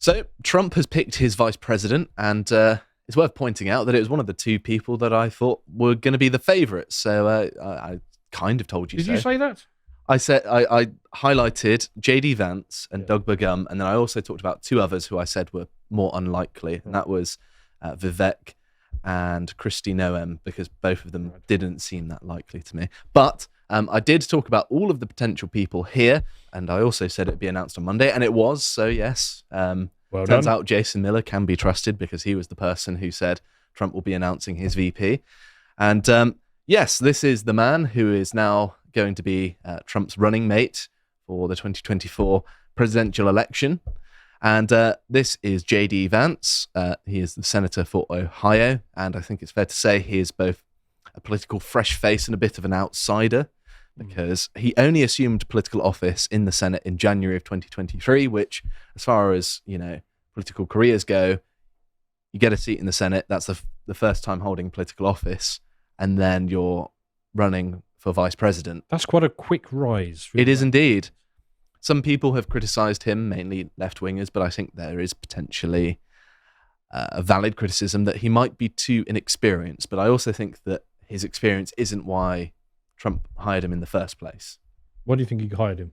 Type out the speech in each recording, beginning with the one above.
So Trump has picked his vice president, and it's worth pointing out that it was one of the two people that I thought were going to be the favourites. So I kind of told you so. Did you say that? I said I highlighted JD Vance and Doug Burgum, and then I also talked about two others who I said were more unlikely, and that was Vivek and Kristi Noem, because both of them didn't seem that likely to me. But I did talk about all of the potential people here, and I also said it'd be announced on Monday, and it was. So yes, turns out Jason Miller can be trusted because he was the person who said Trump will be announcing his VP. And yes, this is the man who is now going to be Trump's running mate for the 2024 presidential election. And this is JD Vance. He is the senator for Ohio, and I think it's fair to say he is both a political fresh face and a bit of an outsider, because he only assumed political office in the Senate in January of 2023, which, as far as, you know, political careers go, you get a seat in the Senate, that's the first time holding political office, and then you're running for vice president. That's quite a quick rise. It is indeed. Some people have criticised him, mainly left-wingers, but I think there is potentially a valid criticism that he might be too inexperienced. But I also think that his experience isn't why Trump hired him in the first place. Why do you think he hired him?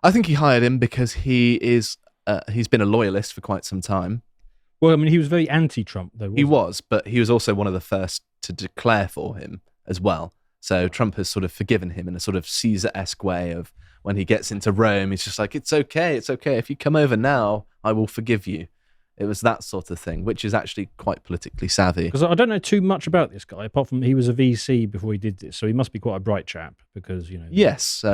I think he hired him because he's been a loyalist for quite some time. Well, I mean, he was very anti-Trump, though. He was, but he was also one of the first to declare for him as well. So Trump has sort of forgiven him in a sort of Caesar-esque way of, when he gets into Rome, he's just like, it's okay. If you come over now, I will forgive you. It was that sort of thing, which is actually quite politically savvy. Because I don't know too much about this guy, apart from he was a VC before he did this, so he must be quite a bright chap. Because, you know, yes,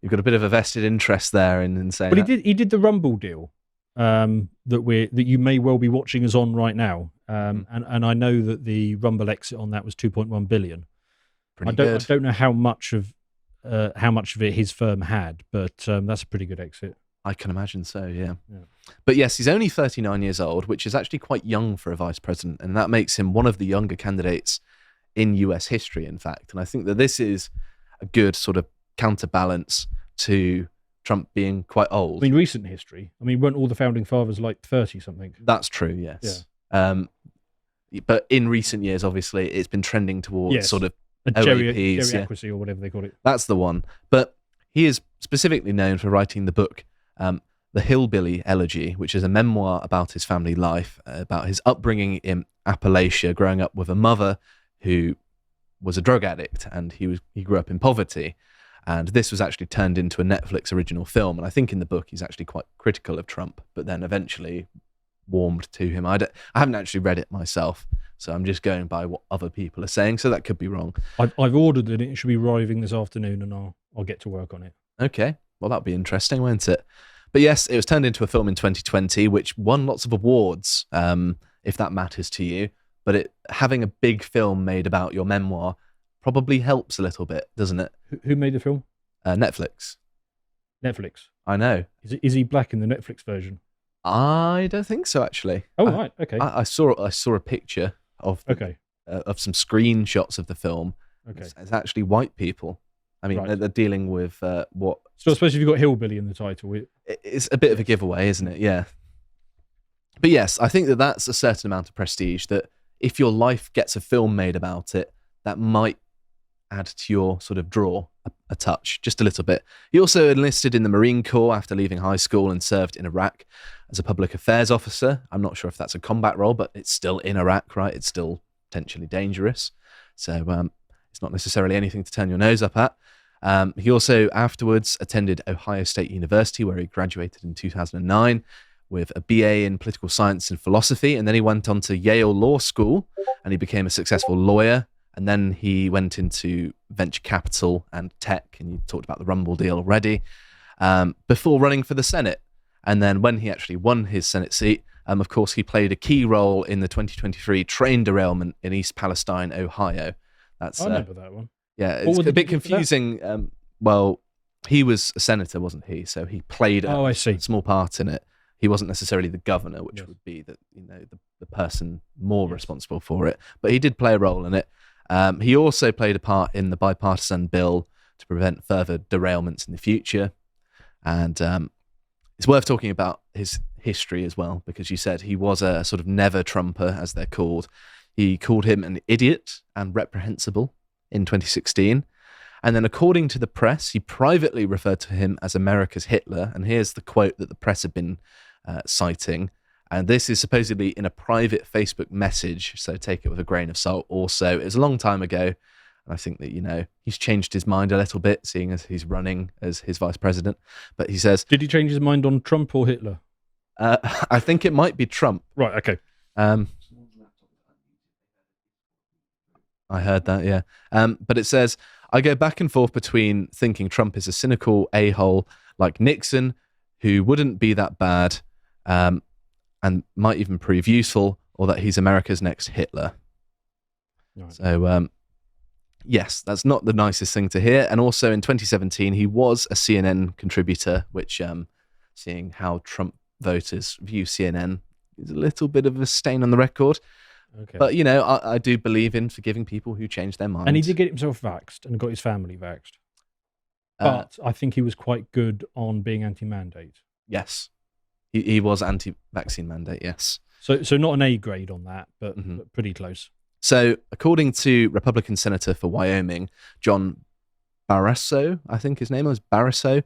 you've got a bit of a vested interest there in saying. But he did the Rumble deal that you may well be watching us on right now, and I know that the Rumble exit on that was 2.1 billion. I don't know how much of it his firm had, but that's a pretty good exit. I can imagine so, yeah. But yes, he's only 39 years old, which is actually quite young for a vice president, and that makes him one of the younger candidates in US history, in fact. And I think that this is a good sort of counterbalance to Trump being quite old. I mean, recent history. I mean, weren't all the founding fathers like 30-something? That's true, yes. Yeah. But in recent years, obviously, it's been trending towards sort of geriacracy or whatever they call it. That's the one. But he is specifically known for writing the book The Hillbilly Elegy, which is a memoir about his family life, about his upbringing in Appalachia, growing up with a mother who was a drug addict, and he grew up in poverty. And this was actually turned into a Netflix original film. And I think in the book he's actually quite critical of Trump, but then eventually warmed to him. I haven't actually read it myself, so I'm just going by what other people are saying, so that could be wrong. I've ordered it. It should be arriving this afternoon, and I'll get to work on it. Okay, well, that'd be interesting, won't it? But yes, it was turned into a film in 2020, which won lots of awards, if that matters to you. But having a big film made about your memoir probably helps a little bit, doesn't it? Who made the film? Netflix. Netflix? I know. Is he black in the Netflix version? I don't think so, actually. Oh, right, okay. I saw a picture of some screenshots of the film. Okay. It's actually white people. I mean, they're dealing with what... So I suppose if you've got hillbilly in the title... It's a bit of a giveaway, isn't it? Yeah. But yes, I think that's a certain amount of prestige, that if your life gets a film made about it, that might add to your sort of draw a touch, just a little bit. He also enlisted in the Marine Corps after leaving high school and served in Iraq as a public affairs officer. I'm not sure if that's a combat role, but it's still in Iraq, right? It's still potentially dangerous. So it's not necessarily anything to turn your nose up at. He also afterwards attended Ohio State University, where he graduated in 2009 with a BA in political science and philosophy. And then he went on to Yale Law School and he became a successful lawyer. And then he went into venture capital and tech, and you talked about the Rumble deal already, before running for the Senate. And then when he actually won his Senate seat, of course, he played a key role in the 2023 train derailment in East Palestine, Ohio. I remember that one. Yeah, it's a bit confusing. Well, he was a senator, wasn't he? So he played a small part in it. He wasn't necessarily the governor, which would be the person more responsible for it. But he did play a role in it. He also played a part in the bipartisan bill to prevent further derailments in the future. And it's worth talking about his history as well, because you said he was a sort of never Trumper, as they're called. He called him an idiot and reprehensible in 2016. And then according to the press, he privately referred to him as America's Hitler. And here's the quote that the press have been citing. And this is supposedly in a private Facebook message, so take it with a grain of salt. Also, it was a long time ago, and I think that, he's changed his mind a little bit, seeing as he's running as his vice president. But he says... Did he change his mind on Trump or Hitler? I think it might be Trump. Right, okay. I heard that, yeah. But it says, I go back and forth between thinking Trump is a cynical a-hole like Nixon, who wouldn't be that bad, and might even prove useful, or that he's America's next Hitler. Right. So, yes, that's not the nicest thing to hear. And also in 2017, he was a CNN contributor, which, seeing how Trump voters view CNN, is a little bit of a stain on the record. Okay. But, I do believe in forgiving people who change their minds. And he did get himself vaxxed and got his family vaxxed. But I think he was quite good on being anti-mandate. Yes. He was anti-vaccine mandate, yes. So not an A grade on that, but pretty close. So according to Republican Senator for Wyoming, John Barrasso, I think his name was Barrasso,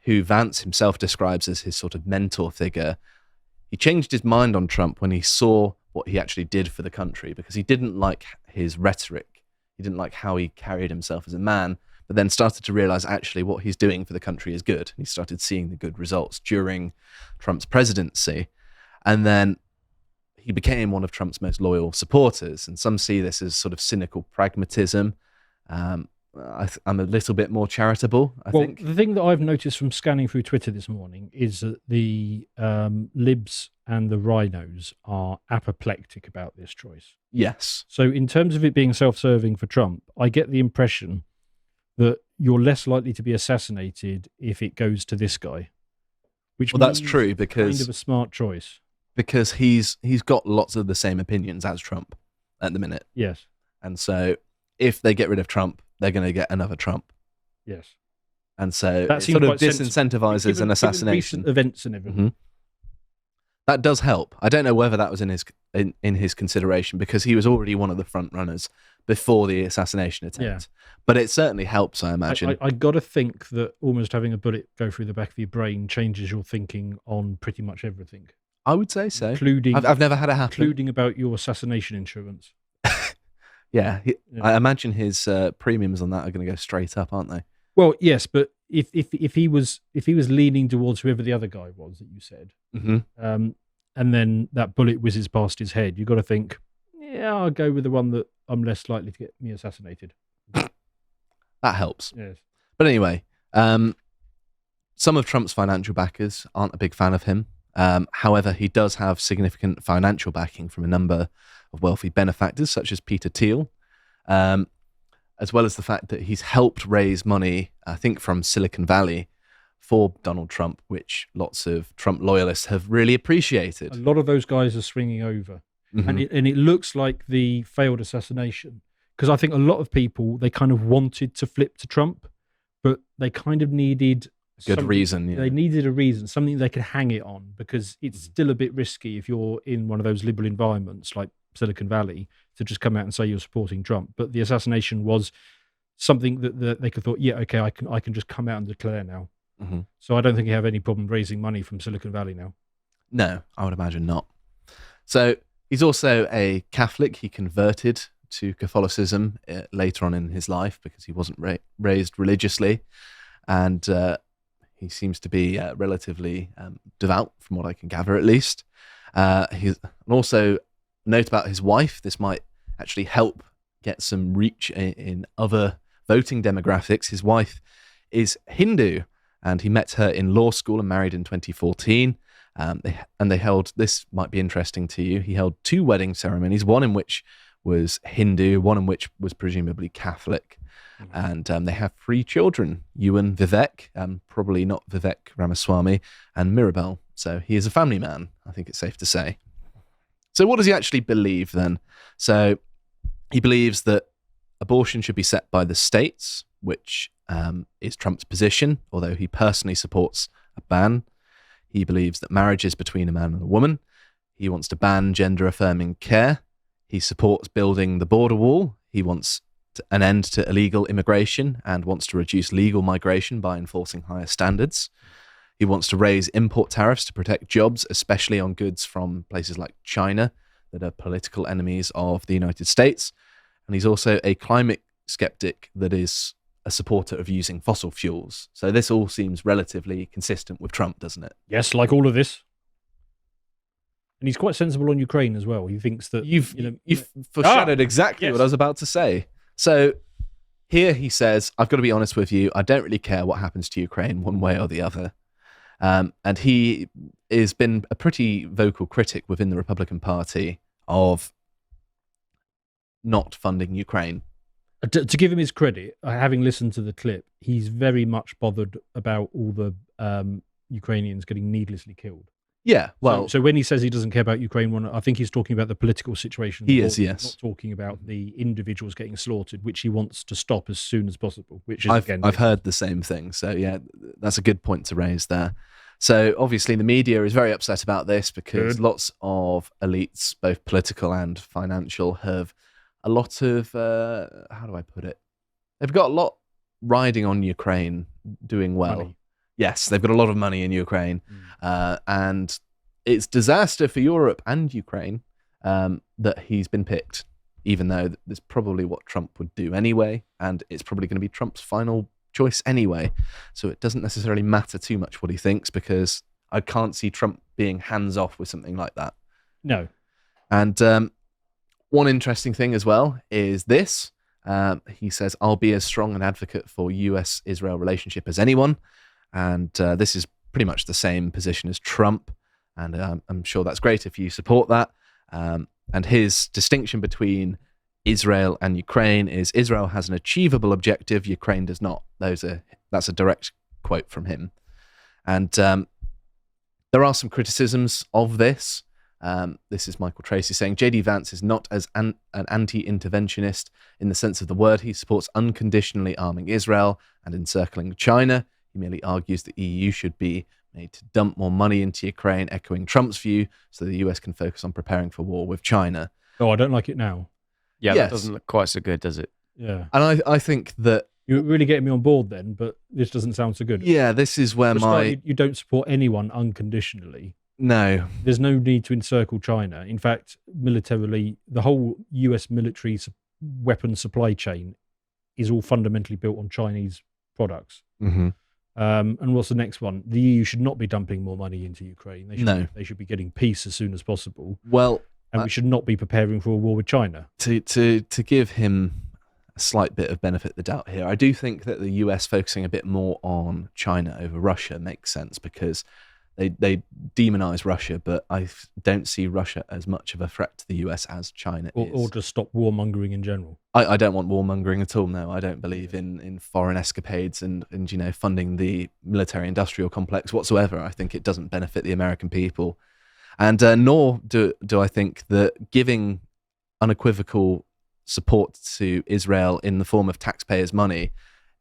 who Vance himself describes as his sort of mentor figure, he changed his mind on Trump when he saw what he actually did for the country, because he didn't like his rhetoric. He didn't like how he carried himself as a man, but then started to realize actually what he's doing for the country is good. He started seeing the good results during Trump's presidency. And then he became one of Trump's most loyal supporters. And some see this as sort of cynical pragmatism. I'm a little bit more charitable, I think. The thing that I've noticed from scanning through Twitter this morning is that the libs and the rhinos are apoplectic about this choice. Yes. So in terms of it being self-serving for Trump, I get the impression that you're less likely to be assassinated if it goes to this guy. Which that's true, because kind of a smart choice. Because he's got lots of the same opinions as Trump at the minute. Yes. And so if they get rid of Trump, they're going to get another Trump. Yes. And so that it sort of disincentivizes an assassination. Recent events and everything. That does help. I don't know whether that was in his consideration, because he was already one of the front runners before the assassination attempt. Yeah. But it certainly helps, I imagine. I got to think that almost having a bullet go through the back of your brain changes your thinking on pretty much everything. I would say so. Including, I've never had it happen. Including about your assassination insurance. Yeah. I imagine his premiums on that are going to go straight up, aren't they? Well, yes, but if he was leaning towards whoever the other guy was that you said, and then that bullet whizzes past his head, you've got to think, yeah, I'll go with the one that I'm less likely to get me assassinated. That helps. Yes. But anyway, some of Trump's financial backers aren't a big fan of him. However, he does have significant financial backing from a number of wealthy benefactors, such as Peter Thiel, as well as the fact that he's helped raise money, I think, from Silicon Valley for Donald Trump, which lots of Trump loyalists have really appreciated. A lot of those guys are swinging over. And it looks like the failed assassination, because I think a lot of people, they kind of wanted to flip to Trump, but they kind of needed good reason. Yeah. They needed a reason, something they could hang it on, because it's still a bit risky if you're in one of those liberal environments like Silicon Valley to just come out and say you're supporting Trump. But the assassination was something that they could thought, yeah, okay, I can just come out and declare now. So I don't think you have any problem raising money from Silicon Valley now. No, I would imagine not. So he's also a Catholic. He converted to Catholicism later on in his life because he wasn't raised religiously. And he seems to be relatively devout, from what I can gather, at least. And also, note about his wife. This might actually help get some reach in other voting demographics. His wife is Hindu, and he met her in law school and married in 2014. They held, this might be interesting to you, he held 2 wedding ceremonies, one in which was Hindu, one in which was presumably Catholic. And they have 3 children, Ewan Vivek, probably not Vivek Ramaswamy, and Mirabelle. So he is a family man, I think it's safe to say. So what does he actually believe then? So he believes that abortion should be set by the states, which is Trump's position, although he personally supports a ban. He believes that marriage is between a man and a woman. He wants to ban gender-affirming care. He supports building the border wall. He wants an end to illegal immigration and wants to reduce legal migration by enforcing higher standards. He wants to raise import tariffs to protect jobs, especially on goods from places like China that are political enemies of the United States. And he's also a climate skeptic that is a supporter of using fossil fuels. So this all seems relatively consistent with Trump, doesn't it? Yes, like all of this. And he's quite sensible on Ukraine as well. He thinks that you've foreshadowed exactly what I was about to say. So here he says, I've got to be honest with you, I don't really care what happens to Ukraine one way or the other. And he has been a pretty vocal critic within the Republican Party of not funding Ukraine. To give him his credit, having listened to the clip, he's very much bothered about all the Ukrainians getting needlessly killed. Yeah, well... So when he says he doesn't care about Ukraine, I think he's talking about the political situation. He is, yes. He's not talking about the individuals getting slaughtered, which he wants to stop as soon as possible, which is, I've heard the same thing. So, yeah, that's a good point to raise there. So, obviously, the media is very upset about this because lots of elites, both political and financial, have a lot of... how do I put it? They've got a lot riding on Ukraine doing well. Money. Yes, they've got a lot of money in Ukraine, and it's disaster for Europe and Ukraine that he's been picked, even though that's probably what Trump would do anyway, and it's probably going to be Trump's final choice anyway. So it doesn't necessarily matter too much what he thinks, because I can't see Trump being hands-off with something like that. No. And one interesting thing as well is this. He says, I'll be as strong an advocate for US-Israel relationship as anyone. And this is pretty much the same position as Trump. And I'm sure that's great if you support that. And his distinction between Israel and Ukraine is Israel has an achievable objective, Ukraine does not. That's a direct quote from him. And there are some criticisms of this. This is Michael Tracy saying, JD Vance is not as an anti-interventionist in the sense of the word. He supports unconditionally arming Israel and encircling China. He merely argues the EU should be made to dump more money into Ukraine, echoing Trump's view, so the US can focus on preparing for war with China. Oh, I don't like it now. Yeah, yes. That doesn't look quite so good, does it? Yeah. And I think that... You're really getting me on board then, but this doesn't sound so good. Yeah, this is where You don't support anyone unconditionally. No. There's no need to encircle China. In fact, militarily, the whole US military weapon supply chain is all fundamentally built on Chinese products. Mm-hmm. And what's the next one? The EU should not be dumping more money into Ukraine. They should be getting peace as soon as possible. Well, and we should not be preparing for a war with China. To give him a slight bit of benefit of the doubt here, I do think that the US focusing a bit more on China over Russia makes sense, because they demonize Russia, but I don't see Russia as much of a threat to the US as China is. Or just stop warmongering in general. I don't want warmongering at all, no. I don't believe in foreign escapades and funding the military-industrial complex whatsoever. I think it doesn't benefit the American people. And nor do I think that giving unequivocal support to Israel in the form of taxpayers' money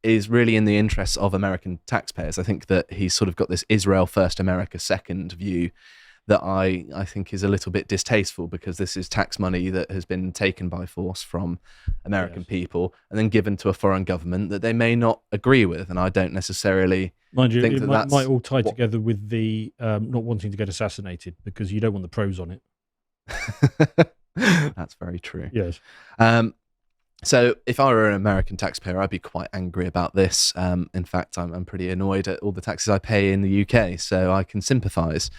is really in the interests of American taxpayers. I think that he's sort of got this Israel first, America second view that I think is a little bit distasteful, because this is tax money that has been taken by force from American people and then given to a foreign government that they may not agree with. And I don't necessarily think it that might all tie together with the not wanting to get assassinated, because you don't want the pros on it. That's very true. Yes. So if I were an American taxpayer, I'd be quite angry about this. In fact, I'm pretty annoyed at all the taxes I pay in the UK, so I can sympathise.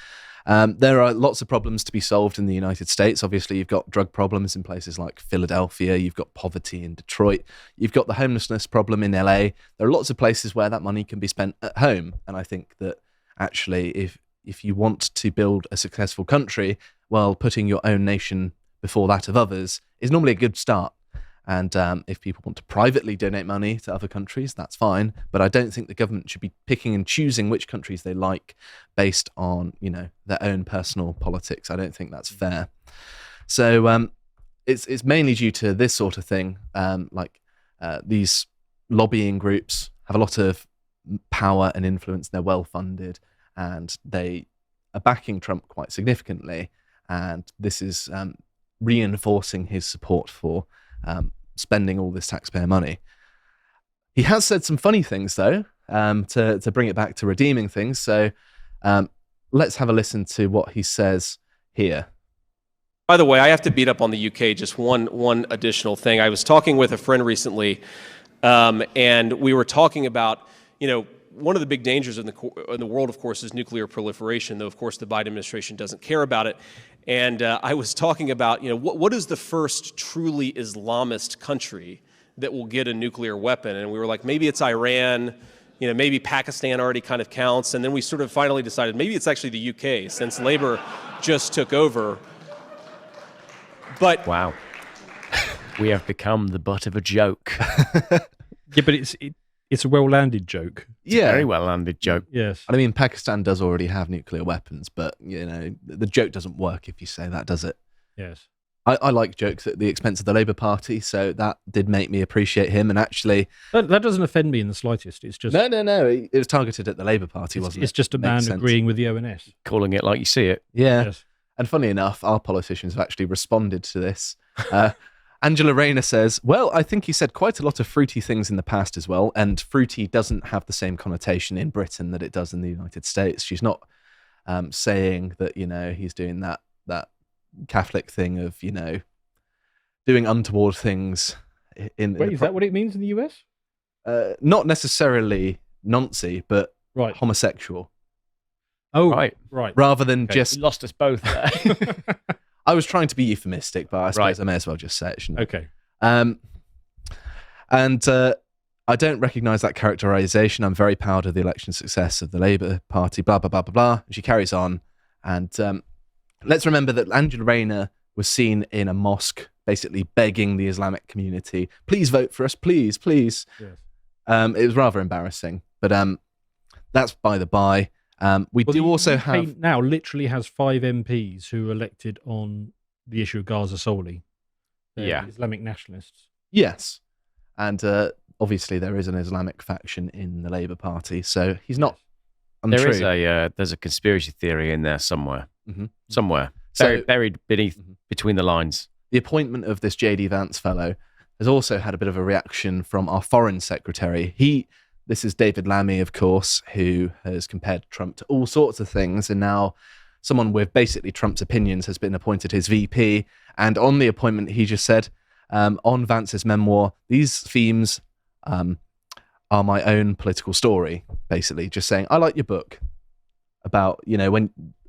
There are lots of problems to be solved in the United States. Obviously, you've got drug problems in places like Philadelphia. You've got poverty in Detroit. You've got the homelessness problem in LA. There are lots of places where that money can be spent at home. And I think that actually, if you want to build a successful country, well, putting your own nation before that of others is normally a good start. And if people want to privately donate money to other countries, that's fine. But I don't think the government should be picking and choosing which countries they like based on, their own personal politics. I don't think that's fair. So it's mainly due to this sort of thing. These lobbying groups have a lot of power and influence. They're well funded, and they are backing Trump quite significantly, and this is reinforcing his support for spending all this taxpayer money. He has said some funny things, though, to bring it back to redeeming things. So let's have a listen to what he says here. By the way, I have to beat up on the UK. Just one additional thing. I was talking with a friend recently, and we were talking about, one of the big dangers in the world, of course, is nuclear proliferation, though, of course, the Biden administration doesn't care about it. And I was talking about, what is the first truly Islamist country that will get a nuclear weapon? And we were like, maybe it's Iran, maybe Pakistan already kind of counts. And then we sort of finally decided maybe it's actually the UK, since Labour just took over. But wow, we have become the butt of a joke. Yeah, but it's a well-landed joke. Very well-landed joke. Yes. I mean, Pakistan does already have nuclear weapons, but, the joke doesn't work if you say that, does it? Yes. I like jokes at the expense of the Labour Party, so that did make me appreciate him. And actually... That doesn't offend me in the slightest. It's just... No. It was targeted at the Labour Party, wasn't it? It's just a man agreeing with the ONS. Calling it like you see it. Yeah. Yes. And funny enough, our politicians have actually responded to this. Angela Rayner says, well, I think he said quite a lot of fruity things in the past as well, and fruity doesn't have the same connotation in Britain that it does in the United States. She's not saying that, he's doing that Catholic thing of, doing untoward things. Wait, is that what it means in the US? Not necessarily Nazi, but right. Homosexual. Oh, right. Rather than just... You lost us both there. I was trying to be euphemistic, but I suppose I may as well just say it, shouldn't I? Okay. And I don't recognise that characterisation. I'm very proud of the election success of the Labour Party, blah, blah, blah, blah, blah. And she carries on. And let's remember that Angela Rayner was seen in a mosque basically begging the Islamic community, please vote for us, please, please. Yes. It was rather embarrassing, but that's by the by. We do also have... now literally has 5 MPs who are elected on the issue of Gaza solely. They're Islamic nationalists. Yes. And obviously there is an Islamic faction in the Labour Party, so he's not untrue. There's a conspiracy theory in there somewhere. Mm-hmm. Somewhere. So, buried beneath, between the lines. The appointment of this JD Vance fellow has also had a bit of a reaction from our foreign secretary. This is David Lammy, of course, who has compared Trump to all sorts of things, and now someone with basically Trump's opinions has been appointed his VP. And on the appointment, he just said, on Vance's memoir, these themes are my own political story, basically, just saying, I like your book about,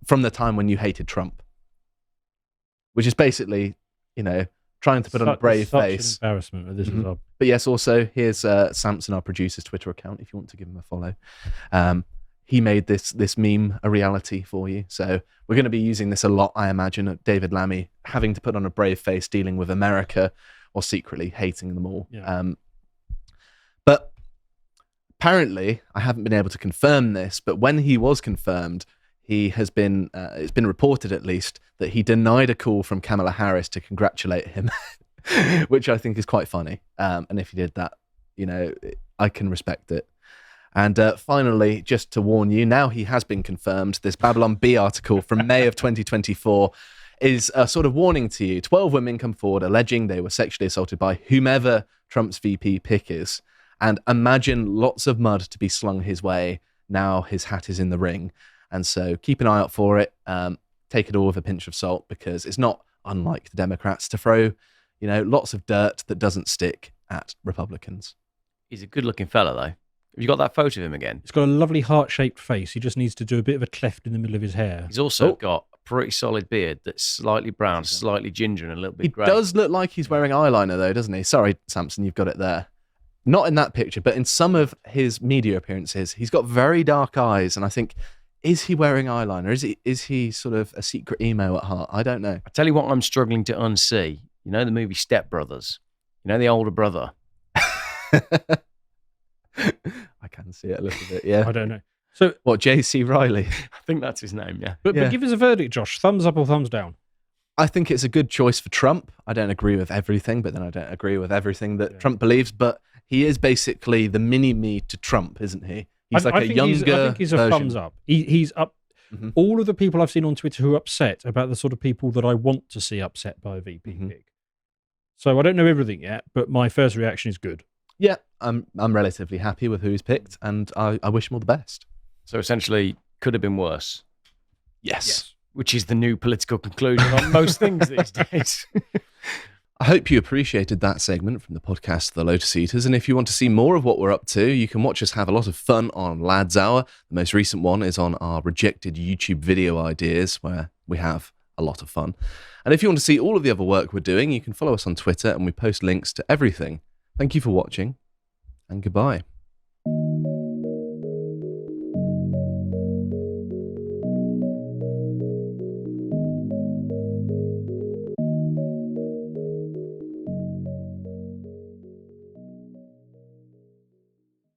from the time when you hated Trump, which is basically, trying to put on a brave face. An embarrassment that this is up. But yes, also, here's Samson, our producer's Twitter account, if you want to give him a follow. He made this meme a reality for you. So we're going to be using this a lot, I imagine, David Lammy having to put on a brave face dealing with America or secretly hating them all. Yeah. But apparently, I haven't been able to confirm this, but when he was confirmed, he has been, it's been reported at least, that he denied a call from Kamala Harris to congratulate him, which I think is quite funny. And if he did that, I can respect it. And finally, just to warn you, now he has been confirmed, this Babylon Bee article from May of 2024 is a sort of warning to you. 12 women come forward alleging they were sexually assaulted by whomever Trump's VP pick is. And imagine lots of mud to be slung his way now his hat is in the ring. And so keep an eye out for it. Take it all with a pinch of salt, because it's not unlike the Democrats to throw, lots of dirt that doesn't stick at Republicans. He's a good-looking fella, though. Have you got that photo of him again? He's got a lovely heart-shaped face. He just needs to do a bit of a cleft in the middle of his hair. He's also got a pretty solid beard that's slightly brown, slightly ginger, and a little bit grey. He does look like he's wearing eyeliner, though, doesn't he? Sorry, Samson, you've got it there. Not in that picture, but in some of his media appearances, he's got very dark eyes, and I think, is he wearing eyeliner? Is he sort of a secret emo at heart? I don't know. I tell you what I'm struggling to unsee. You know the movie Step Brothers? You know the older brother? I can see it a little bit, yeah. I don't know. So what, J.C. Riley? I think that's his name, yeah. But give us a verdict, Josh. Thumbs up or thumbs down? I think it's a good choice for Trump. I don't agree with everything, but then I don't agree with everything that Trump believes. But he is basically the mini-me to Trump, isn't he? He's like a younger I think he's a version. thumbs up. He's up. all of the people I've seen on Twitter who are upset about the sort of people that I want to see upset by a VP pick. So I don't know everything yet, but my first reaction is good. Yeah, I'm relatively happy with who he's picked, and I wish him all the best. So essentially, could have been worse. Yes. Which is the new political conclusion on most things these days. I hope you appreciated that segment from the podcast The Lotus Eaters, and if you want to see more of what we're up to, you can watch us have a lot of fun on Lads Hour. The most recent one is on our rejected YouTube video ideas, where we have a lot of fun. And if you want to see all of the other work we're doing, you can follow us on Twitter, and we post links to everything. Thank you for watching, and goodbye.